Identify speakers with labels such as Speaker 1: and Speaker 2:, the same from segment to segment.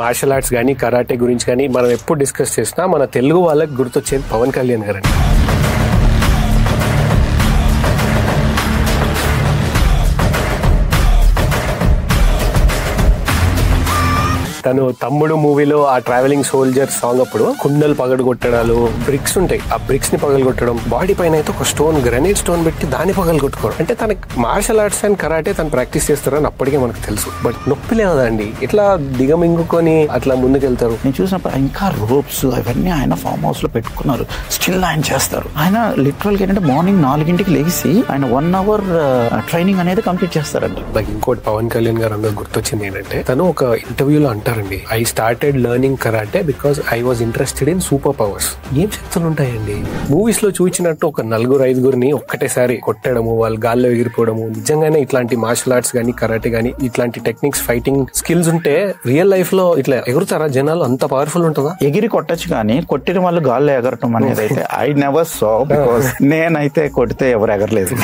Speaker 1: Martial arts కానీ karate గురించి కానీ మనం ఎప్పుడు డిస్కస్ చేసినా మన తెలుగు వాళ్ళకి గుర్తొచ్చేది పవన్ కళ్యాణ్ గారండి. తను తమ్ముడు మూవీలో ఆ ట్రావెలింగ్ సోల్జర్ సాంగ్ అప్పుడు కుండలు పగలగొట్టడాలు, బ్రిక్స్ ఉంటాయి, ఆ బ్రిక్స్ ని పగలగొట్టడం, బాడీ పైన అయితే ఒక స్టోన్, గ్రనైట్ స్టోన్ పెట్టి దాన్ని పగలగొట్టుకోవడం. అంటే తనకి మార్షల్ ఆర్ట్స్ అండ్ కరాటే తను ప్రాక్టీస్ చేస్తారని అప్పటికే మనకు తెలుసు. బట్ నొప్పి లేదండి, ఇట్లా దిగమింగుకొని అట్లా ముందుకెళ్తారు.
Speaker 2: నేను చూసినప్పుడు ఇంకా రోప్స్ అవన్నీ ఆయన ఫామ్ హౌస్ లో పెట్టుకున్నారు, స్టిల్ ఆయన చేస్తారు. ఆయన లిటరల్ గా ఏంటంటే మార్నింగ్ 4 లేచి ఆయన 1 hour ట్రైనింగ్ అనేది కంప్లీట్ చేస్తారండి.
Speaker 1: ఇంకోటి పవన్ కళ్యాణ్ గారు అందరూ గుర్తొచ్చింది ఏంటంటే, తను ఒక ఇంటర్వ్యూలో అంటారండి, I started learning karate because I was interested in super powers. ఏం శక్తులు ఉంటాయండి మూవీస్ లో చూసినట్టు ఒక 4-5 ఒక్కటేసారి కొట్టడము, వాళ్ళు గాల్లో ఎగిరిపోవడము. నిజంగానే ఇట్లాంటి మార్షల్ ఆర్ట్స్ గానీ కరాటే గానీ ఇట్లాంటి టెక్నిక్స్, ఫైటింగ్ స్కిల్స్ ఉంటే రియల్ లైఫ్ లో ఇట్లా ఎగురుతారా జనాలు? అంత పవర్ఫుల్ ఉంటుందా?
Speaker 2: ఎగిరి కొట్టచ్చు కానీ కొట్టిన వాళ్ళు గాల్లో ఎగరటం అనేది అయితే ఐ నెవర్ సా, బికాస్ నేనైతే కొడితే ఎవరు ఎగరలేదు.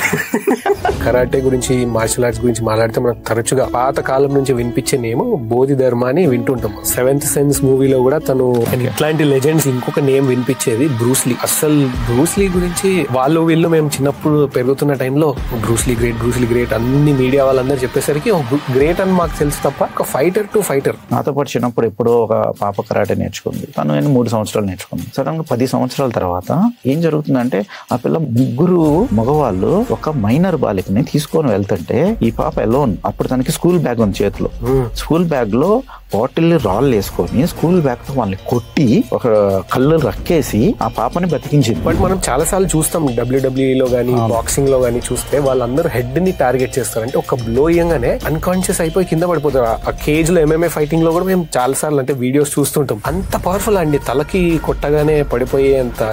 Speaker 1: కరాటే గురించి, మార్షల్ ఆర్ట్స్ గురించి మాట్లాడితే మనకు తరచుగా పాత కాలం నుంచి వినిపించే నేమ్ బోధి ధర్మ అని వింటుంటాం. 7th సెన్స్ మూవీలో కూడా తను ఇట్లాంటి లెజెండ్స్ ఇంకొక నేమ్ వినిపించేది బ్రూస్లీ. అసలు బ్రూస్లీ గురించి వాళ్ళు వీళ్ళు మేము చిన్నప్పుడు పెరుగుతున్న టైంలో బ్రూస్లీ గ్రేట్ అన్ని మీడియా వాళ్ళందరూ చెప్పేసరికి గ్రేట్ అని మాకు తెలుసు తప్ప ఒక ఫైటర్ టు ఫైటర్.
Speaker 2: నాతో పాటు చిన్నప్పుడు ఎప్పుడో ఒక పాప కరాటే నేర్చుకుంది. తను 3 సంవత్సరాలు నేర్చుకుంది. సడన్ గా 10 సంవత్సరాల తర్వాత ఏం జరుగుతుందంటే, ఆ పిల్ల 3 మగవాళ్ళు ఒక మైనర్ బాలికని తీసుకొని వెళ్తుంటే ఈ పాప ఎలోన్. అప్పుడు తనకి స్కూల్ బ్యాగ్ ఉంది చేతిలో. స్కూల్ బ్యాగ్ లో బాటిల్ రాళ్ళు వేసుకొని స్కూల్ బ్యాగ్ తో వాళ్ళని కొట్టి ఒక కళ్ళు రక్కేసి ఆ పాపని బతికించింది.
Speaker 1: బట్ మనం చాలా సార్లు చూస్తాం WWE లో గానీ బాక్సింగ్ లో గానీ చూస్తే వాళ్ళందరూ హెడ్ ని టార్గెట్ చేస్తారు. అంటే ఒక బ్లో ఇయ్యంగానే అన్కాన్షియస్ అయిపోయి కింద పడిపోతారు. ఆ కేజ్ లో MMA ఫైటింగ్ లో కూడా మేము చాలా సార్లు అంటే వీడియోస్ చూస్తుంటాం. అంత పవర్ఫుల్ అండి, తలకి కొట్టగానే పడిపోయే అంత